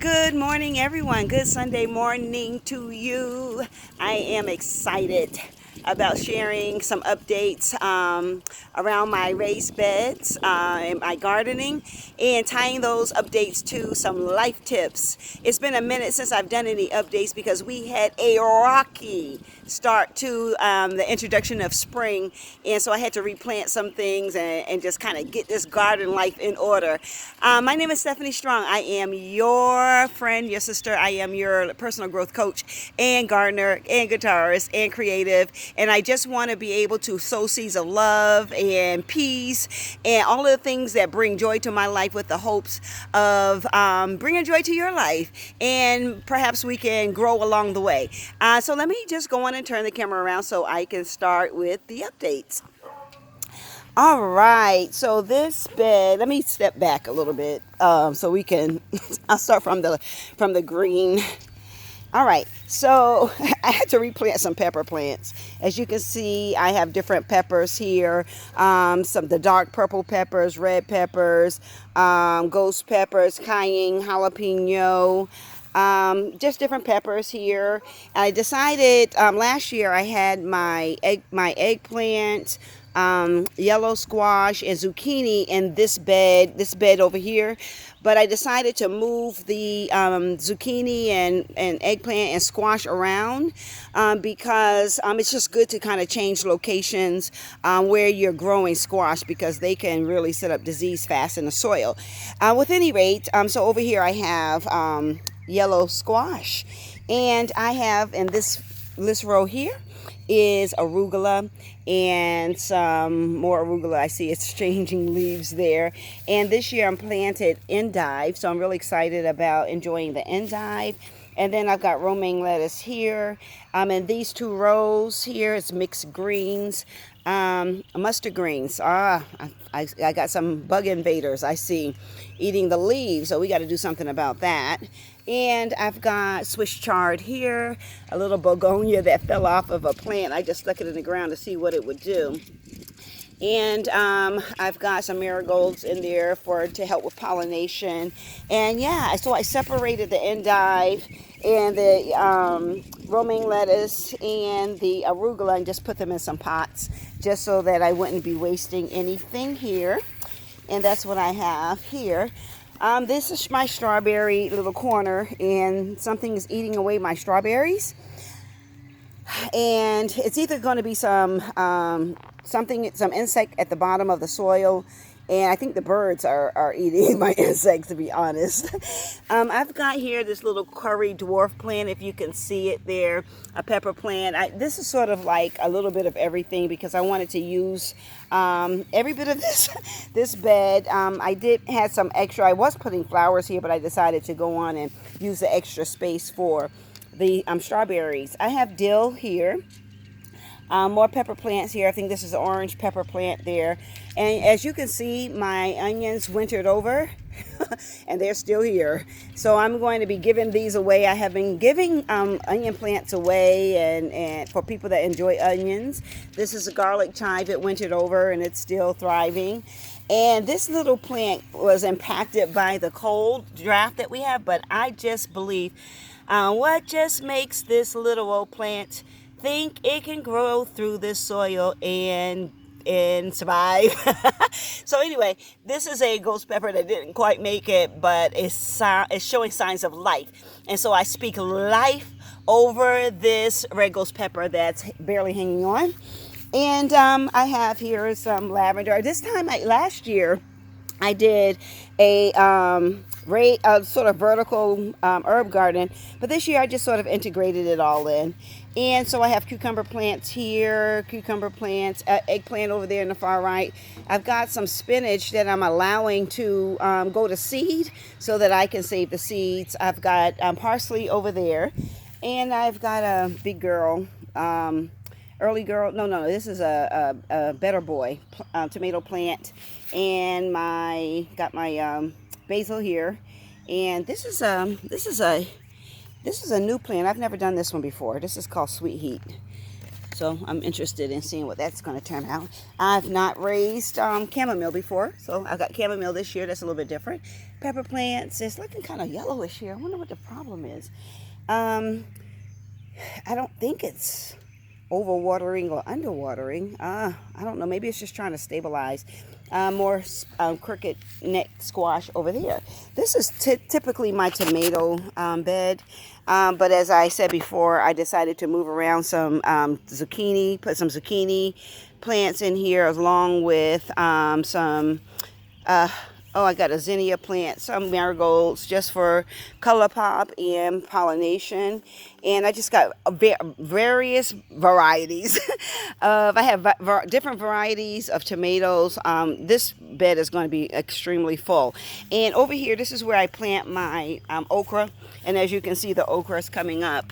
Good morning, everyone. Good Sunday morning to you. I am excited about sharing some updates around my raised beds and my gardening, and tying those updates to some life tips. It's been a minute since I've done any updates because we had a rocky start to the introduction of spring, and so I had to replant some things and just kind of get this garden life in order. My name is Stephanie Strong. I am your friend, your sister. I am your personal growth coach and gardener and guitarist and creative, and I just want to be able to sow seeds of love and peace and all of the things that bring joy to my life, with the hopes of bringing joy to your life, and perhaps we can grow along the way. So let me just go on and turn the camera around so I can start with the updates. All right, so this bed, let me step back a little bit so we can, I'll start from the green. All right, so I had to replant some pepper plants. As you can see, I have different peppers here. The dark purple peppers, red peppers, ghost peppers, cayenne, jalapeno, just different peppers here. I decided last year I had my eggplant, yellow squash, and zucchini in this bed over here, but I decided to move the zucchini and eggplant and squash around because it's just good to kind of change locations where you're growing squash, because they can really set up disease fast in the soil. With any rate, so over here I have yellow squash, and I have in this row here is arugula, and some more arugula. I see it's changing leaves there. And this year I'm planted endive, so I'm really excited about enjoying the endive. And then I've got romaine lettuce here. And these two rows here is mixed greens, mustard greens. I got some bug invaders I see eating the leaves, so we got to do something about that. And I've got Swiss chard here, a little begonia that fell off of a plant. I just stuck it in the ground to see what it would do. And I've got some marigolds in there to help with pollination. And yeah, so I separated the endive and the romaine lettuce and the arugula and just put them in some pots, just so that I wouldn't be wasting anything here. And that's what I have here. This is my strawberry little corner, and something is eating away my strawberries. And it's either going to be some insect at the bottom of the soil, and I think the birds are eating my insects, to be honest. I've got here this little curry dwarf plant, if you can see it there, a pepper plant. This is sort of like a little bit of everything, because I wanted to use every bit of this bed. I did have some extra. I was putting flowers here, but I decided to go on and use the extra space for the strawberries. I have dill here. More pepper plants here. I think this is an orange pepper plant there. And as you can see, my onions wintered over and they're still here. So I'm going to be giving these away. I have been giving onion plants away and for people that enjoy onions. This is a garlic chive. It wintered over and it's still thriving. And this little plant was impacted by the cold draft that we have, but I just believe what just makes this little old plant think it can grow through this soil and survive. So anyway, this is a ghost pepper that didn't quite make it, but it's showing signs of life. And so I speak life over this red ghost pepper that's barely hanging on. And I have here some lavender. Last year, I did a sort of vertical herb garden, but this year I just sort of integrated it all in. And so I have cucumber plants here, eggplant over there in the far right. I've got some spinach that I'm allowing to go to seed so that I can save the seeds. I've got parsley over there, and I've got a big girl, early girl. No, this is a better boy tomato plant, and got my basil here, and this is a new plant. I've never done this one before. This is called Sweet Heat. So I'm interested in seeing what that's going to turn out. I've not raised chamomile before, so I've got chamomile this year. That's a little bit different. Pepper plants, it's looking kind of yellowish here. I wonder what the problem is. Um, I don't think it's overwatering or underwatering. I don't know. Maybe it's just trying to stabilize. More crooked neck squash over there. This is typically my tomato bed. But as I said before, I decided to move around some zucchini, put some zucchini plants in here along with some I got a zinnia plant, some marigolds just for color pop and pollination. And I just got various varieties I have different varieties of tomatoes. This bed is going to be extremely full. And over here, this is where I plant my okra. And as you can see, the okra is coming up.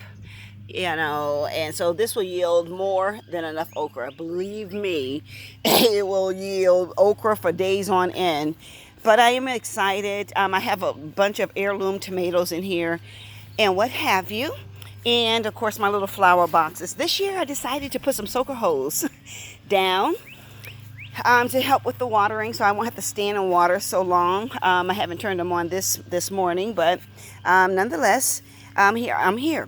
And so this will yield more than enough okra. Believe me, it will yield okra for days on end. But I am excited. I have a bunch of heirloom tomatoes in here and what have you. And of course, my little flower boxes. This year, I decided to put some soaker hose down to help with the watering, so I won't have to stand in water so long. I haven't turned them on this morning, but nonetheless, I'm here.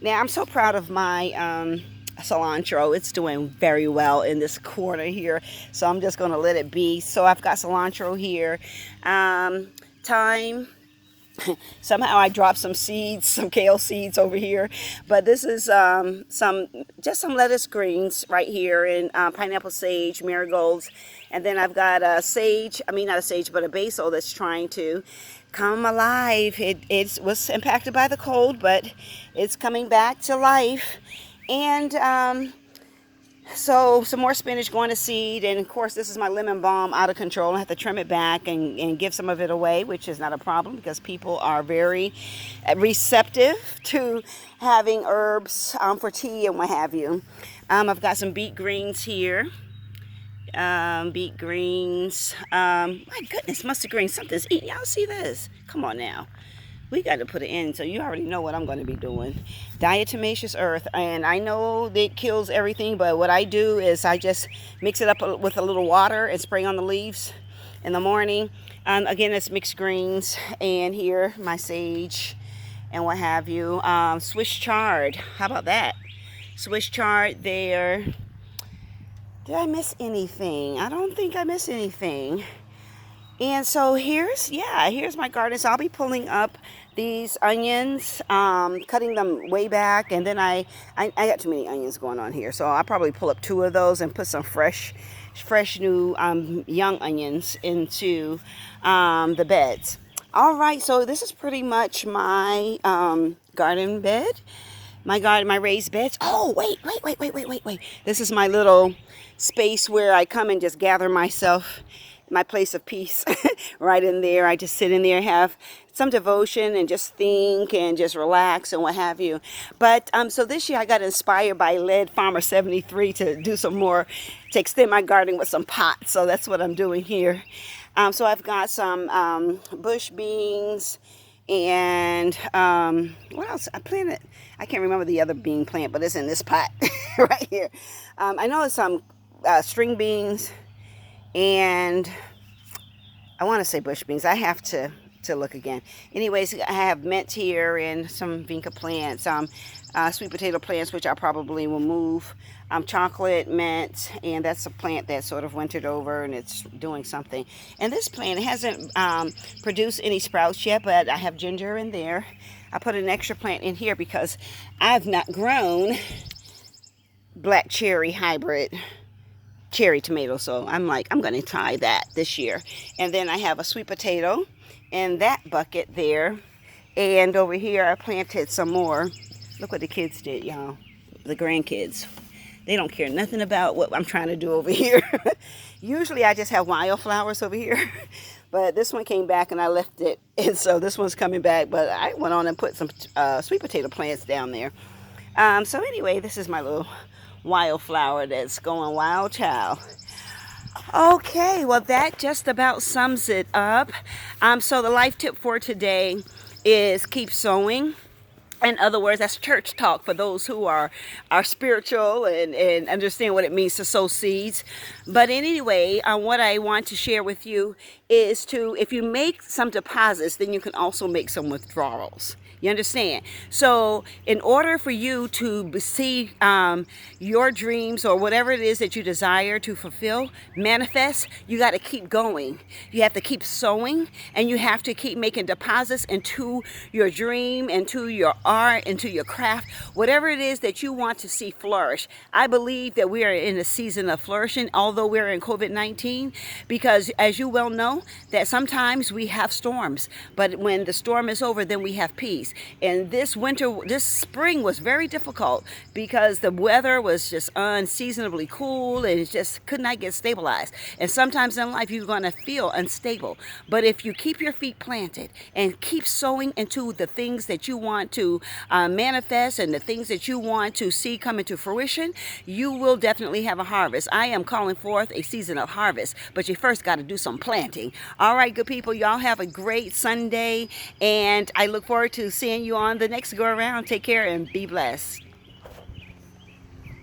Now, I'm so proud of my cilantro. It's doing very well in this corner here, so I'm just going to let it be. So I've got cilantro here. Thyme. Somehow I dropped some seeds, some kale seeds over here, but this is some lettuce greens right here, and pineapple sage, marigolds, and then I've got a sage. I mean, not a sage, but a basil that's trying to come alive. It was impacted by the cold, but it's coming back to life. And so some more spinach going to seed, and of course this is my lemon balm out of control. I have to trim it back and give some of it away, which is not a problem because people are very receptive to having herbs for tea and what have you. I've got some beet greens here. Beet greens. My goodness, mustard greens. Something's eating. Y'all see this? Come on now. We got to put it in, so you already know what I'm going to be doing. Diatomaceous earth, and I know it kills everything, but what I do is I just mix it up with a little water and spray on the leaves in the morning. Again, it's mixed greens, and here my sage and what have you. Swiss chard, how about that? Swiss chard there. Did I miss anything? I don't think I missed anything. And so here's my garden. So I'll be pulling up these onions, cutting them way back, and then I got too many onions going on here, so I'll probably pull up 2 of those and put some fresh new young onions into the beds. All right, so this is pretty much my garden bed, my raised beds. Oh, wait. This is my little space where I come and just gather myself, my place of peace right in there. I just sit in there, have some devotion and just think and just relax and what have you. But so this year I got inspired by Lead Farmer 73 to do some more, to extend my garden with some pots. So that's what I'm doing here. So I've got some bush beans and what else? I planted, I can't remember the other bean plant, but it's in this pot right here. I know it's some string beans, and I want to say bush beans. I have to look again. Anyways, I have mint here and some vinca plants, sweet potato plants, which I probably will move, chocolate, mint, and that's a plant that sort of wintered over and it's doing something. And this plant hasn't produced any sprouts yet, but I have ginger in there. I put an extra plant in here because I've not grown black cherry hybrid cherry tomato, so I'm like, I'm going to try that this year. And then I have a sweet potato in that bucket there, and over here I planted some more. Look what the kids did, y'all. The grandkids, they don't care nothing about what I'm trying to do over here. Usually I just have wildflowers over here, but this one came back and I left it, and so this one's coming back, but I went on and put some sweet potato plants down there. So anyway, this is my little wildflower that's going wild, child. Okay, well that just about sums it up. So the life tip for today is keep sowing. In other words, that's church talk for those who are spiritual and understand what it means to sow seeds. But anyway, what I want to share with you is to, if you make some deposits, then you can also make some withdrawals. You understand? So in order for you to see your dreams or whatever it is that you desire to fulfill, manifest, you got to keep going. You have to keep sowing, and you have to keep making deposits into your dream, into your art, into your craft, whatever it is that you want to see flourish. I believe that we are in a season of flourishing, although we're in COVID-19, because as you well know, that sometimes we have storms, but when the storm is over, then we have peace. And this spring was very difficult because the weather was just unseasonably cool and it just could not get stabilized. And sometimes in life you're going to feel unstable. But if you keep your feet planted and keep sowing into the things that you want to manifest and the things that you want to see come into fruition, you will definitely have a harvest. I am calling forth a season of harvest, but you first got to do some planting. All right, good people, y'all have a great Sunday, and I look forward to seeing you on the next go around. Take care and be blessed.